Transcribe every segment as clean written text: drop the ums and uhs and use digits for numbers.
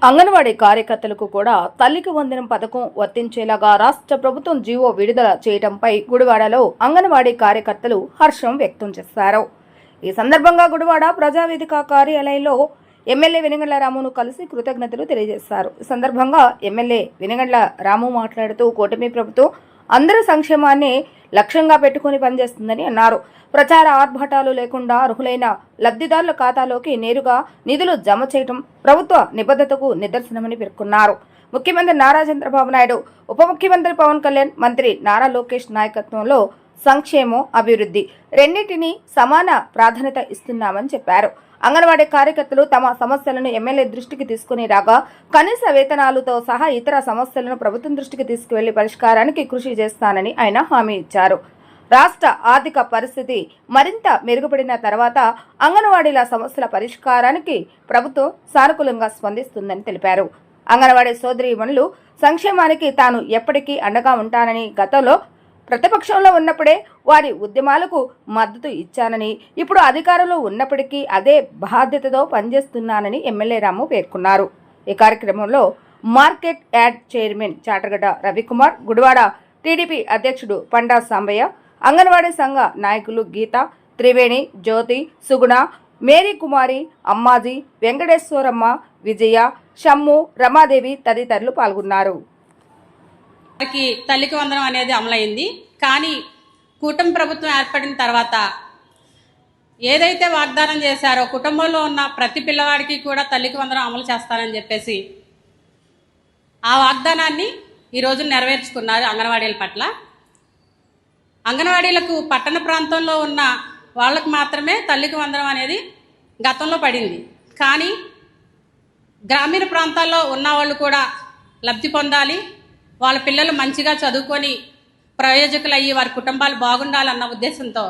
అంగన్వాడీ కార్యకర్తలకు కూడా తల్లికి వందనం పథకం వర్తించేలాగా రాష్ట్ర ప్రభుత్వం జీవో విడుదల చేయడంపై గుడివాడలో అంగన్వాడీ కార్యకర్తలు హర్షం వ్యక్తం చేశారు. ఈ సందర్భంగా గుడివాడ ప్రజావేదిక కార్యాలయంలో ఎమ్మెల్యే వెనిగండ్ల రామును కలిసి కృతజ్ఞతలు తెలియజేశారు. ఈ సందర్భంగా ఎమ్మెల్యే వెనిగండ్ల రాము మాట్లాడుతూ కూటమి ప్రభుత్వం అందరి సంక్షేమాన్ని లక్ష్యంగా పెట్టుకుని పనిచేస్తుందని అన్నారు. ప్రచార ఆర్భాటాలు లేకుండా అర్హులైన లబ్ధిదారుల ఖాతాలోకి నేరుగా నిధులు జమ చేయడం ప్రభుత్వ నిబద్ధతకు నిదర్శనమని పేర్కొన్నారు. ముఖ్యమంత్రి నారా చంద్రబాబు నాయుడు, ఉప ముఖ్యమంత్రి పవన్ కళ్యాణ్, మంత్రి నారా లోకేష్ నాయకత్వంలో సంక్షేమం, అభివృద్ధి రెండింటినీ సమాన ప్రాధాన్యత ఇస్తున్నామని చెప్పారు. అంగన్వాడీ కార్యకర్తలు తమ సమస్యలను ఎమ్మెల్యే దృష్టికి తీసుకుని రాగా కనీస వేతనాలతో సహా ఇతర సమస్యలను ప్రభుత్వం దృష్టికి తీసుకువెళ్లి పరిష్కారానికి కృషి చేస్తానని ఆయన హామీ ఇచ్చారు. రాష్ట్ర ఆర్థిక పరిస్థితి మరింత మెరుగుపడిన తర్వాత అంగన్వాడీల సమస్యల పరిష్కారానికి ప్రభుత్వం సానుకూలంగా స్పందిస్తుందని తెలిపారు. అంగన్వాడీ సోదరీమణులు సంక్షేమానికి తాను ఎప్పటికీ అండగా ఉంటానని, గతంలో ప్రతిపక్షంలో ఉన్నప్పుడే వారి ఉద్యమాలకు మద్దతు ఇచ్చానని, ఇప్పుడు అధికారంలో ఉన్నప్పటికీ అదే బాధ్యతతో పనిచేస్తున్నానని ఎమ్మెల్యే రాము పేర్కొన్నారు. ఈ కార్యక్రమంలో market yard chairman Chatagadda Ravikumar, Gudivada TDP అధ్యక్షుడు పండా సాంబయ్య, అంగన్వాడీ సంఘ నాయకులు గీత, త్రివేణి, జ్యోతి, సుగుణ, మేరీ కుమారి, అమ్మాజీ, వెంకటేశ్వరమ్మ, విజయ, షమ్ము, రమాదేవి తదితరులు పాల్గొన్నారు. తల్లికి వందనం అనేది అమలైంది. కానీ కూటమి ప్రభుత్వం ఏర్పడిన తర్వాత ఏదైతే వాగ్దానం చేశారో కుటుంబంలో ఉన్న ప్రతి పిల్లవాడికి కూడా తల్లికి వందనం అమలు చేస్తానని చెప్పేసి ఆ వాగ్దానాన్ని ఈరోజు నెరవేర్చుకున్నారు. అంగన్వాడీల పట్ల అంగన్వాడీలకు పట్టణ ప్రాంతంలో ఉన్న వాళ్ళకు మాత్రమే తల్లికి వందనం అనేది గతంలో పడింది. కానీ గ్రామీణ ప్రాంతాల్లో ఉన్న వాళ్ళు కూడా లబ్ధి పొందాలి, వాళ్ళ పిల్లలు మంచిగా చదువుకొని ప్రయోజకులు అయ్యి వారి కుటుంబాలు బాగుండాలన్న ఉద్దేశంతో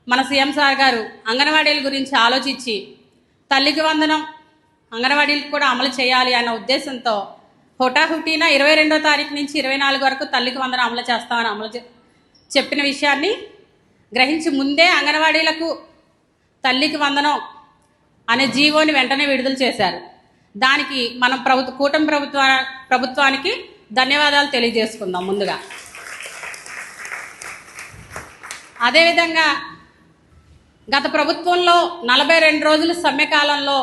మన సీఎం సార్ గారు అంగన్వాడీల గురించి ఆలోచించి తల్లికి వందనం అంగన్వాడీలకు కూడా అమలు చేయాలి అన్న ఉద్దేశంతో హుటాహుటీన 22వ తారీఖు నుంచి 24 వరకు తల్లికి వందనం అమలు చేస్తామని చెప్పిన విషయాన్ని గ్రహించి ముందే అంగన్వాడీలకు తల్లికి వందనం అనే జీవోని వెంటనే విడుదల చేశారు. దానికి మనం కూటమి ప్రభుత్వానికి ధన్యవాదాలు తెలియజేసుకుందాం. ముందుగా అదేవిధంగా గత ప్రభుత్వంలో 42 రోజుల సమ్మెకాలంలో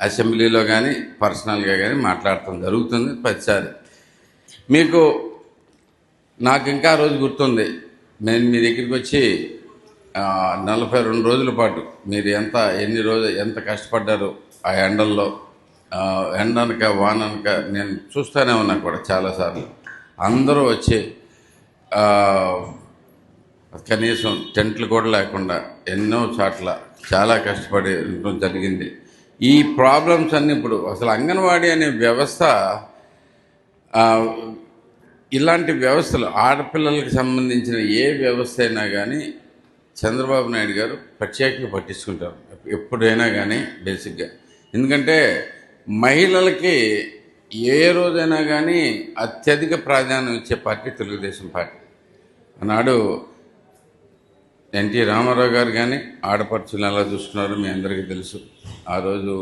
అసెంబ్లీలో కానీ పర్సనల్గా కానీ మాట్లాడటం జరుగుతుంది ప్రతిసారి. మీకు నాకు ఇంకా రోజు గుర్తుంది, నేను మీ దగ్గరికి వచ్చి 42 రోజుల పాటు మీరు ఎంత కష్టపడ్డారు ఆ ఎండల్లో, ఎండనక వాననక నేను చూస్తూనే ఉన్నా కూడా చాలాసార్లు. అందరూ వచ్చి కనీసం టెంట్లు కూడా లేకుండా ఎన్నో చోట్ల చాలా కష్టపడి ఉండడం జరిగింది. ఈ ప్రాబ్లమ్స్ అన్నీ ఇప్పుడు అసలు అంగన్వాడీ అనే వ్యవస్థ, ఇలాంటి వ్యవస్థలు ఆడపిల్లలకు సంబంధించిన ఏ వ్యవస్థ అయినా కానీ చంద్రబాబు నాయుడు గారు ప్రత్యేకంగా పట్టించుకుంటారు ఎప్పుడైనా కానీ బేసిక్గా. ఎందుకంటే మహిళలకి ఏ రోజైనా కానీ అత్యధిక ప్రాధాన్యం ఇచ్చే పార్టీ తెలుగుదేశం పార్టీ. ఆనాడు ఎన్టీ రామారావు గారు కానీ ఆడపడుచులు ఎలా చూసుకున్నారో మీ అందరికీ తెలుసు. ఆ రోజు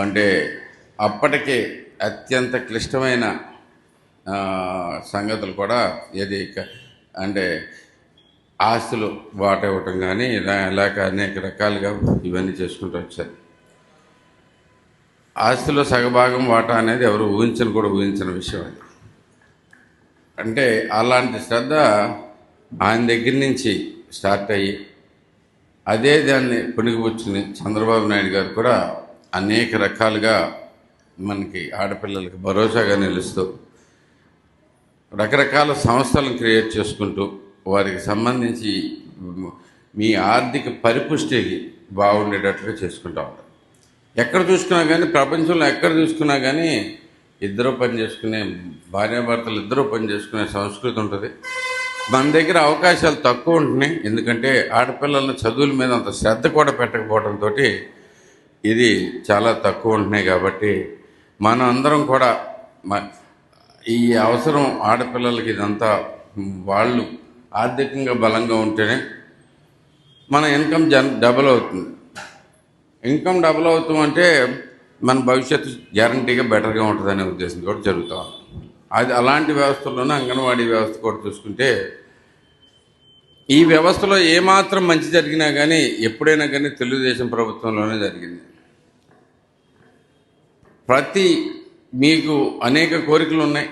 అంటే అప్పటికే అత్యంత క్లిష్టమైన సంగతులు కూడా అంటే ఆస్తులు వాటా ఇవ్వటం కానీ ఇలాగ అనేక రకాలుగా ఇవన్నీ చేసుకుంటూ వచ్చారు. ఆస్తిలో సగభాగం వాటా అనేది ఎవరు ఊహించని విషయం అది. అంటే అలాంటి శ్రద్ధ ఆయన దగ్గర నుంచి స్టార్ట్ అయ్యి అదే దాన్ని పుణిగిపుచ్చుకుని చంద్రబాబు నాయుడు గారు కూడా అనేక రకాలుగా మనకి ఆడపిల్లలకి భరోసాగా నిలుస్తూ రకరకాల సంస్థలను క్రియేట్ చేసుకుంటూ వారికి సంబంధించి మీ ఆర్థిక పరిపుష్టికి బాగుండేటట్లుగా చేసుకుంటూ ఉంటారు. ఎక్కడ చూసుకున్నా కానీ, ప్రపంచంలో ఎక్కడ చూసుకున్నా కానీ ఇద్దరూ పని చేసుకునే భార్యాభర్తలు ఇద్దరూ పని చేసుకునే సంస్కృతి ఉంటుంది. మన దగ్గర అవకాశాలు తక్కువ ఉంటున్నాయి. ఎందుకంటే ఆడపిల్లల చదువుల మీద అంత శ్రద్ధ కూడా పెట్టకపోవడంతో ఇది చాలా తక్కువ ఉంటున్నాయి. కాబట్టి మనం అందరం కూడా ఈ అవసరం ఆడపిల్లలకి ఇదంతా వాళ్ళు ఆర్థికంగా బలంగా ఉంటేనే మన ఇన్కమ్ డబుల్ అవుతుంది. ఇన్కమ్ డబుల్ అవుతామంటే మన భవిష్యత్తు గ్యారంటీగా బెటర్గా ఉంటుందనే ఉద్దేశంతో కూడా జరుగుతూ ఉంది. అది అలాంటి వ్యవస్థల్లోనే అంగన్వాడీ వ్యవస్థ కూడా చూసుకుంటే ఈ వ్యవస్థలో ఏమాత్రం మంచి జరిగినా కానీ ఎప్పుడైనా కానీ తెలుగుదేశం ప్రభుత్వంలోనే జరిగింది. మీకు అనేక కోరికలు ఉన్నాయి.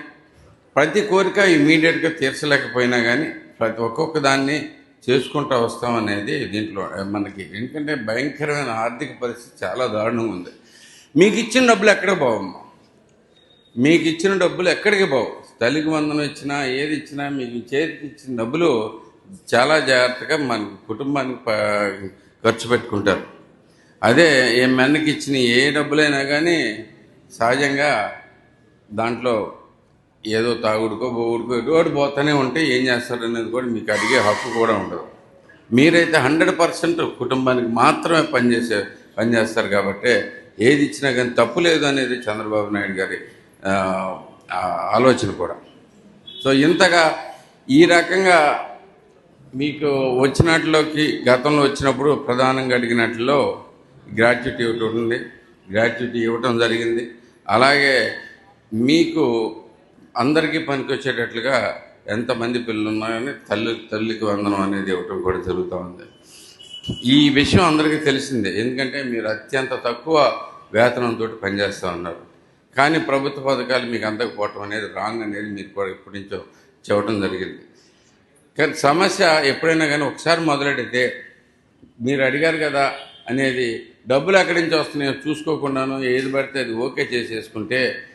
ప్రతి కోరిక ఇమీడియట్గా తీర్చలేకపోయినా కానీ ఒక్కొక్క దాన్ని చేసుకుంటూ వస్తాం అనేది దీంట్లో మనకి. ఎందుకంటే భయంకరమైన ఆర్థిక పరిస్థితి చాలా దారుణంగా ఉంది. మీకు ఇచ్చిన డబ్బులు ఎక్కడికి పోవమ్మా? మీకు ఇచ్చిన డబ్బులు ఎక్కడికి పోవు. తల్లికి వందనం ఇచ్చినా ఏది ఇచ్చినా మీకు చేతికి ఇచ్చిన డబ్బులు చాలా జాగ్రత్తగా మన కుటుంబానికి ఖర్చు పెట్టుకుంటారు. అదే ఏ మెన్నకి ఇచ్చిన ఏ డబ్బులైనా కానీ సహజంగా దాంట్లో ఏదో తాగుడుకో బోగుడుకో ఎటువంటి పోతూనే ఉంటే ఏం చేస్తారు అనేది కూడా మీకు అడిగే హక్కు కూడా ఉండదు. మీరైతే 100% కుటుంబానికి మాత్రమే పనిచేస్తారు కాబట్టి ఏది ఇచ్చినా కానీ తప్పు లేదు అనేది చంద్రబాబు నాయుడు గారి ఆలోచన కూడా. సో ఇంతగా ఈ రకంగా మీకు వచ్చినట్లోకి గతంలో వచ్చినప్పుడు ప్రధానంగా అడిగినట్లో గ్రాట్యుటీ ఒకటి ఉంది. గ్రాట్యుటీ ఇవ్వటం జరిగింది. అలాగే మీకు అందరికీ పనికొచ్చేటట్లుగా ఎంతమంది పిల్లలు ఉన్నాయని తల్లికి వందనం అనేది ఇవ్వటం కూడా జరుగుతూ ఉంది. ఈ విషయం అందరికీ తెలిసిందే. ఎందుకంటే మీరు అత్యంత తక్కువ వేతనంతో పనిచేస్తూ ఉన్నారు. కానీ ప్రభుత్వ పథకాలు మీకు అందకపోవటం అనేది రాంగ్ అనేది మీరు కూడా ఇప్పటి నుంచో చెప్పడం జరిగింది. కానీ సమస్య ఎప్పుడైనా కానీ ఒకసారి మొదలెడితే మీరు అడిగారు కదా అనేది డబ్బులు ఎక్కడి నుంచి వస్తున్నాయో చూసుకోకుండాను ఏది పడితే అది ఓకే చేసేసుకుంటే